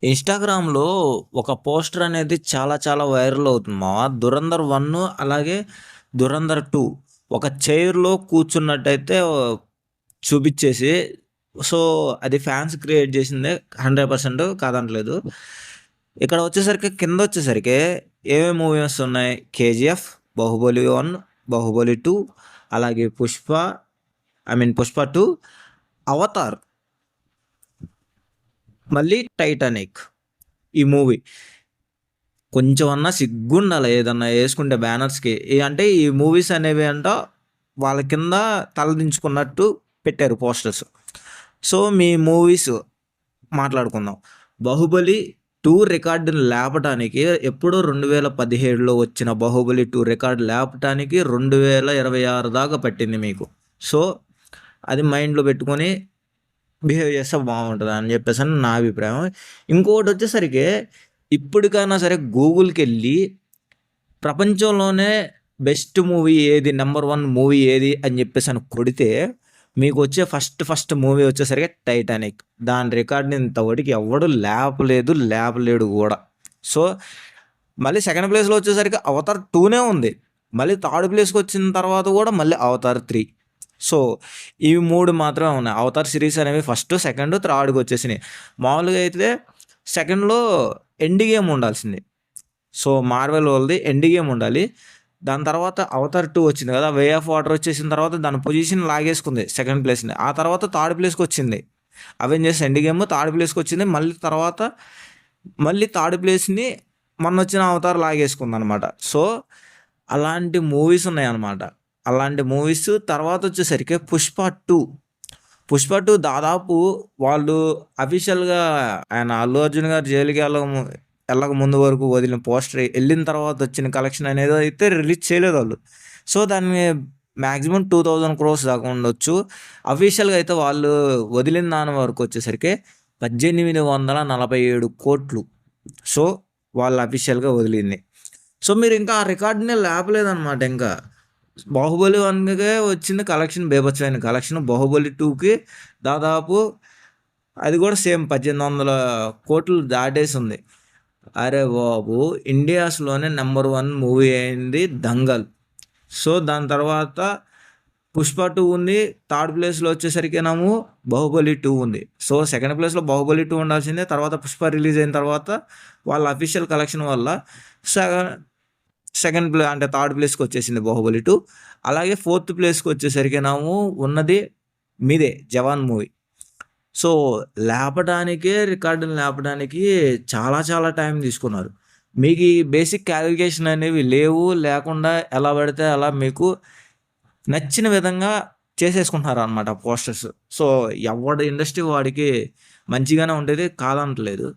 ఇన్‌స్టాగ్రామ్‌లో ఒక పోస్టర్ అనేది చాలా చాలా వైరల్ అవుతుంది మామ. 'ధురంధర్ 1' అలాగే 'ధురంధర్ 2' ఒక చైర్‌లో కూర్చున్నట్టయితే చూపిచ్చేసి సో, అది ఫ్యాన్స్ క్రియేట్ చేసిందే 100% కాదనట్లేదు. ఇక్కడ వచ్చేసరికి కిందొచ్చేసరికి ఏమేమి మూవీస్ ఉన్నాయి 'కేజీఎఫ్', 'బాహుబలి 1', 'బాహుబలి 2' అలాగే 'పుష్ప 2', 'అవతార్' మళ్ళీ 'టైటానిక్' ఈ మూవీ. కొంచెమన్నా సిగ్గుండాలి ఏదన్నా యేసుకుంటే బ్యానర్స్‌కి. అంటే ఈ మూవీస్ అనేవి వాళ్ళ కింద తలదించుకున్నట్టు పెట్టారు పోస్టర్స్. సో, మీ మూవీస్ మాట్లాడుకుందాం. 'బాహుబలి 2' రికార్డుని లేపటానికి ఎప్పుడో 2017లో వచ్చిన 'బాహుబలి 2' రికార్డ్ లేపటానికి 2026 దాకా పట్టింది మీకు. సో, అది మైండ్‌లో పెట్టుకొని బిహేవ్ చేస్తే బావుంటదని చెప్పేసని నా అభిప్రాయం. ఇంకోటొచ్చేసరికి ఇప్పటికైనా సరే గూగుల్‌కెళ్ళి ప్రపంచంలోనే బెస్ట్ మూవీ ఏది? నంబర్ 1 మూవీ ఏది? అని చెప్పేసని కొడితే మీకొచ్చే ఫస్ట్ మూవీ వచ్చేసరికి 'టైటానిక్'. దాని రికార్డ్‌ని ఇంతవరకు ఎవ్వడు లేపలేడు గూడా. సో, మళ్ళీ సెకండ్ ప్లేస్‌లో వచ్చేసరికి 'అవతార్ 2'నే ఉంది. మళ్ళీ థర్డ్ ప్లేస్‌కొచ్చిన తర్వాత గూడా మళ్ళీ 'అవతార్ 3'. సో, ఇవి 3 మాత్రమే ఉన్నాయి. 'అవతార్' సిరీస్ అనేవి ఫస్ట్, సెకండ్, థర్డ్‌కొచ్చేసినాయి. మామూలుగా అయితే సెకండ్‌లో 'ఎండ్ గేమ్' ఉండాల్సింది. సో, మార్వెల్ వాళ్ళది 'ఎండ్ గేమ్' ఉండాలి. దాని తర్వాత 'అవతార్ 2' వచ్చింది కదా! 'వే ఆఫ్ వాటర్' వచ్చేసిన తర్వాత దాని పొజిషన్ లాగేసుకుంది సెకండ్ ప్లేస్‌ని. ఆ తర్వాత థర్డ్ ప్లేస్‌కొచ్చింది. 'అవెంజర్స్ ఎండ్ గేమ్' థర్డ్ ప్లేస్‌కొచ్చింది. మళ్ళీ థర్డ్ ప్లేస్‌ని మొన్నొచ్చిన 'అవతార్' లాగేసుకుందనమాట. సో, అలాంటి మూవీస్ ఉన్నాయన్నమాట. అలాంటి మూవీస్ తర్వాతొచ్చేసరికి 'పుష్ప 2' దాదాపు వాళ్ళు అఫీషియల్‌గా ఆయన 'అల్లు అర్జున్' గారు జైలుకి ఎళ్ళక ముందు వరకు వదిలిన పోస్టర్ ఎళ్ళిన తర్వాత వచ్చిన కలెక్షన్ అనేది అయితే రిలీజ్ చేయలేదాళ్ళు. సో, దాన్ని మాక్సిమం 2000 క్రోర్స్ దాకా ఉండొచ్చు. అఫీషియల్‌గా అయితే వాళ్ళు వదిలిన దాని వరకొచ్చేసరికి 1847,00,00,000. సో, వాళ్ళు అఫీషియల్‌గా వదిలింది. సో, మీరింకా ఆ రికార్డ్‌నే లేపలేదనమాట ఇంకా. 'బాహుబలి 1'కే వచ్చింది కలెక్షన్ బీభత్సమైన కలెక్షన్. 'బాహుబలి 2'కి దాదాపు అది కూడా సేమ్ 1800,00,00,000 దాటేసుంది. అరె బాబు! ఇండియాస్‌లోనే నంబర్ 1 మూవీ అయింది 'దంగల్'. సో, దాని తర్వాత 'పుష్ప 2' ఉంది. థర్డ్ ప్లేస్‌లో వచ్చేసరికేనేమో 'బాహుబలి 2' ఉంది. సో, సెకండ్ ప్లేస్‌లో 'బాహుబలి 2' ఉండాల్సిందే. తర్వాత 'పుష్ప' రిలీజ్ అయిన తర్వాత వాళ్ళ అఫీషియల్ కలెక్షన్ వల్ల సగ అంటే థర్డ్ ప్లేస్‌కొచ్చేసింది 'బాహుబలి 2'. అలాగే ఫోర్త్ ప్లేస్‌కొచ్చేసరికేనేమో ఉన్నది మీదే 'జవాన్' మూవీ. సో, రికార్డుని లేపడానికి చాలా చాలా టైం తీసుకున్నారు. మీకీ బేసిక్ క్యాలిక్యులేషన్ అనేవి లేకుండా ఎలా పడితే అలా మీకు నచ్చిన విధంగా చేసేసుకుంటున్నారనమాట పోస్టర్స్. సో, ఎవడి ఇండస్ట్రీ వాడికి మంచిగానే ఉండేది కాదనట్లేదు.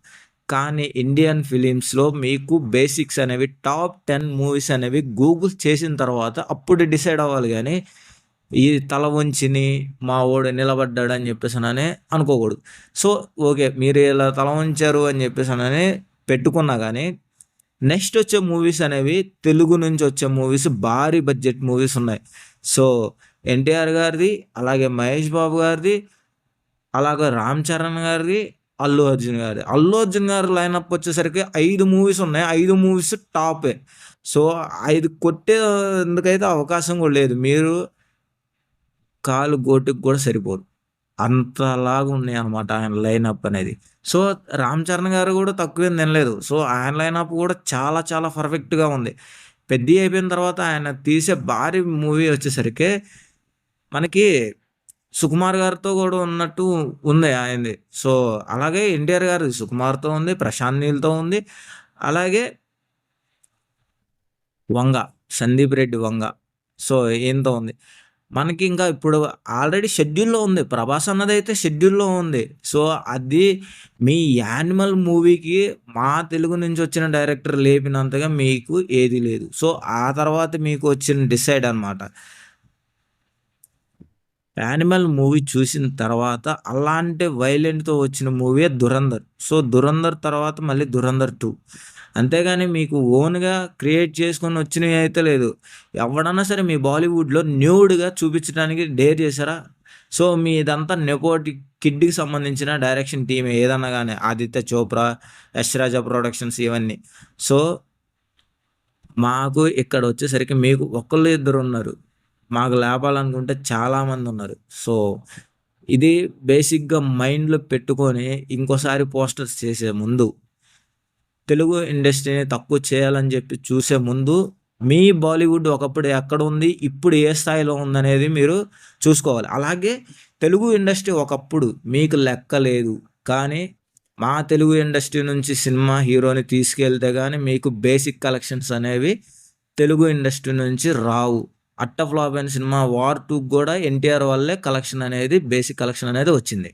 కానీ ఇండియన్ ఫిలిమ్స్‌లో మీకు బేసిక్స్ అనేవి టాప్ 10 మూవీస్ అనేవి గూగుల్ చేసిన తర్వాత అప్పుడు డిసైడ్ అవ్వాలి గానీ, ఈ తల వంచిని మా వోడు నిలబడ్డాడని చెప్పేసనని అనుకోకూడదు. So, okay. మీరు ఇలా తల వంచారు అని చెప్పేసనని పెట్టుకున్నా గానీ, నెక్స్ట్ వచ్చే మూవీస్ అనేవి తెలుగు నుంచి వచ్చే మూవీస్ భారీ బడ్జెట్ మూవీస్ ఉన్నాయి. సో, 'ఎన్టీఆర్' గారిది, అలాగే 'మహేష్ బాబు' గారిది, అలాగే 'రామ్ చరణ్' గారిది, 'అల్లు అర్జున్' గారిది. 'అల్లు అర్జున్' గారి లైనప్ వచ్చేసరికి 5 మూవీస్ ఉన్నాయి. 5 మూవీస్ టాపే. సో, 5 కొట్టేందుకైతే అవకాశం కూడా లేదు. మీరు కాలు గోటికి కూడా సరిపోదు. అంతలాగా ఉన్నాయన్నమాట ఆయన లైనప్ అనేది. సో, 'రామ్ చరణ్' గారు కూడా తక్కువేం తినలేదు. సో, ఆయన లైనప్ కూడా చాలా చాలా పర్ఫెక్ట్‌గా ఉంది. 'పెద్ది' అయిపోయిన తర్వాత ఆయన తీసే భారీ మూవీ వచ్చేసరికి మనకి 'సుకుమార్' గారితో కూడా ఉన్నట్టు ఉంది ఆయనది. సో, అలాగే 'ఎన్టీఆర్' గారిది 'సుకుమార్‌తో' ఉంది, 'ప్రశాంత్ నీల్‌తో' ఉంది. అలాగే 'సందీప్ రెడ్డి వంగ'. సో, ఈయనతో ఉంది. మనకి ఇంకా ఇప్పుడు ఆల్రెడీ షెడ్యూల్‌లో ఉంది. 'ప్రభాస్' అన్నదైతే షెడ్యూల్‌లో ఉంది. సో, అది మీ 'యానిమల్' మూవీకి మా తెలుగు నుంచి వచ్చిన డైరెక్టర్ లేపినంతగా మీకు ఏది లేదు. సో, ఆ తర్వాత మీకు వచ్చిన డిసైడ్ అనమాట. 'యానిమల్' మూవీ చూసిన తర్వాత అలాంటి వైలెంట్‌తో వచ్చిన మూవీయే 'ధురంధర్'. సో, 'ధురంధర్' తర్వాత మళ్ళీ 'ధురంధర్ 2'. అంతేగాని మీకు ఓన్‌గా క్రియేట్ చేసుకొని వచ్చినయి అయితే లేదు. ఎవడన్నా సరే మీ బాలీవుడ్‌లో న్యూడ్‌గా చూపించడానికి డేర్ చేశారా? సో, మీదంతా నెపోటి కిడ్‌కి సంబంధించిన డైరెక్షన్ టీమే ఏదన్నా గాని. 'ఆదిత్య చోప్రా', 'యష్ రాజా ప్రొడక్షన్స్' ఇవన్నీ. సో, మాకు ఇక్కడొచ్చేసరికి మీకు ఒకళ్ళు, ఇద్దరున్నారు. మాకు లేపాలనుకుంటే చాలామందున్నారు. సో, ఇది బేసిక్‌గా మైండ్‌లో పెట్టుకొని ఇంకోసారి పోస్టర్స్ చేసే ముందు, తెలుగు ఇండస్ట్రీని తక్కువ చేయాలని జెప్పి చూసే ముందు, మీ బాలీవుడ్ ఒకప్పుడు ఎక్కడుంది, ఇప్పుడు ఏ స్థాయిలో ఉందనేది మీరు చూసుకోవాలి. అలాగే తెలుగు ఇండస్ట్రీ ఒకప్పుడు మీకు లెక్క లేదు. కానీ మా తెలుగు ఇండస్ట్రీ నుంచి సినిమా హీరోని తీసుకెళ్తే గాని మీకు బేసిక్ కలెక్షన్స్ అనేవి తెలుగు ఇండస్ట్రీ నుంచి రావు. అట్టర్ ఫ్లాప్ అయిన సినిమా 'వార్ 2' గూడా ఎన్టీఆర్ వల్లే కలెక్షన్ అనేది బేసిక్ కలెక్షన్ అనేది వచ్చింది.